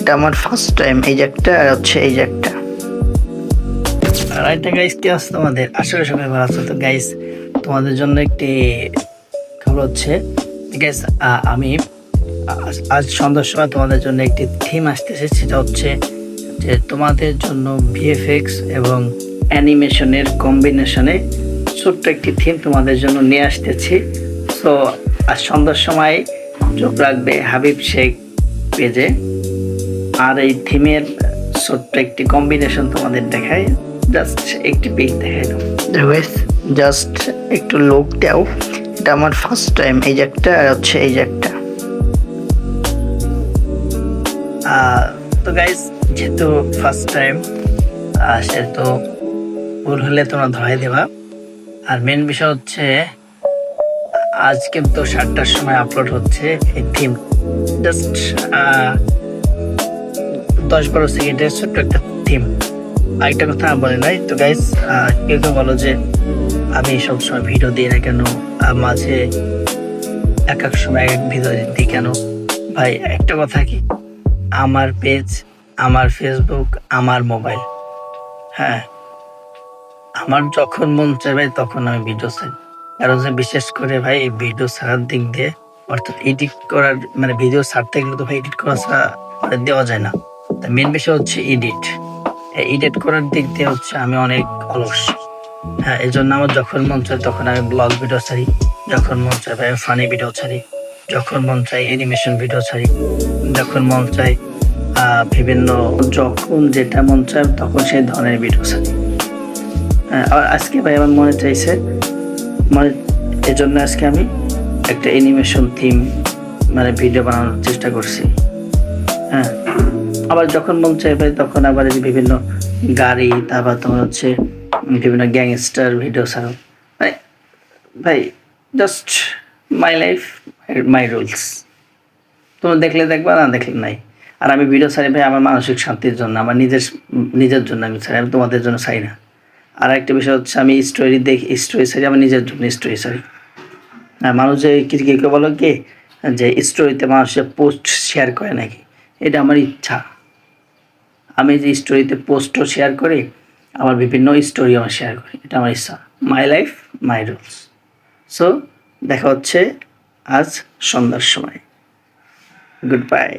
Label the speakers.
Speaker 1: এটা আমার first time. এই যে একটা আর হচ্ছে এই যে একটা। রাইট গাইস, কি আছে তোমাদের? আসলে সবাই ভালো আছো তো গাইস? তোমাদের জন্য একটি খবর হচ্ছে গাইস, আমি আজ সন্ধ্যার সময় তোমাদের জন্য একটি থিম আসতেছে। সেটা হচ্ছে যে তোমাদের জন্য ভিএফএক্স এবং অ্যানিমেশনের কম্বিনেশনে ছোট্ট একটি থিম তোমাদের জন্য নিয়ে আসতেছি। সো আজ সন্ধ্যার সময় চোখ রাখবে হাবিব শেখ পেজে। আর এই থিমের ছোট্ট একটি কম্বিনেশন তোমাদের দেখায়, জাস্ট একটি পেজ দেখাই দাও। জাস্ট একটু লোক দাও। এটা আমার ফার্স্ট টাইম। এই যে একটা আর হচ্ছে এই যে একটা। তো গাইস, যেহেতু ফার্স্ট টাইম সেহেতু ভুল হলে তোমরা ধরাই দেবা। আর মেন বিষয় হচ্ছে আজ কিন্তু 7টার সময় আপলোড হচ্ছে এই থিম। জাস্ট 10-12 সেকেন্ডের ছোট্ট একটা থিম। আরেকটা কথা বলে নাই তো গাইস, কেউ কেউ বলো যে আমি সবসময় ভিডিও দিই না কেন, মাঝে এক এক সময় এক ভিডিও দিই কেন। ভাই একটা কথা কি, আমার পেজ, আমার ফেসবুক, আমার মোবাইল, হ্যাঁ, আমার যখন মন চায় ভাই তখন আমি ভিডিও চাই। কারণ যে বিশেষ করে ভাই এই ভিডিও ছাড়ার দিক দিয়ে, অর্থাৎ এডিট করার মানে ভিডিও ছাড়তে গেলে তো ভাই এডিট করা ছাড়া দেওয়া যায় না। মেন বিষয় হচ্ছে এডিট করার দিক দিয়ে হচ্ছে আমি অনেক অলস। হ্যাঁ, এই জন্য আমার যখন মন চায় তখন আমি ব্লগ ভিডিও ছাড়ি, যখন মন চায় ভাই ফানি ভিডিও ছাড়ি, যখন মন চায় অ্যানিমেশন ভিডিও ছাড়ি, যখন মন চায় বিভিন্ন, যখন যেটা মন চায় তখন সেই ধরনের ভিডিও ছাড়ি। আর আজকে ভাই আমার মনে চাইছে, মানে এজন্য আজকে আমি একটা অ্যানিমেশন থিম মানে ভিডিও বানানোর চেষ্টা করছি। হ্যাঁ, আবার যখন মন চাই ভাই তখন আবার এই বিভিন্ন গাড়ি, তারপর তোমার হচ্ছে বিভিন্ন গ্যাংস্টার ভিডিও ছাড়ো। মানে ভাই just my life, my rules. তোমরা দেখলে দেখবা, না দেখলে নাই। আর আমি ভিডিও ছাড়ি ভাই আমার মানসিক শান্তির জন্য, আমার নিজের জন্য আমি ছাড়ি, আমি তোমাদের জন্য চাই না। আর একটা বিষয় হচ্ছে আমি স্টোরি দেখি, স্টোরি ছাড়ি আমার নিজের জন্য স্টোরি ছাড়ি। আর মানুষ যে কেউ বলো কি যে স্টোরিতে মানুষের পোস্ট শেয়ার করে নাকি, এটা আমার ইচ্ছা। আমি যে স্টোরিতে পোস্টও শেয়ার করি, আমার বিভিন্ন স্টোরি আমার শেয়ার করি, এটা আমার ইচ্ছা। My life, my rules. So দেখা হচ্ছে আজ সন্ধ্যার সময়। Good bye.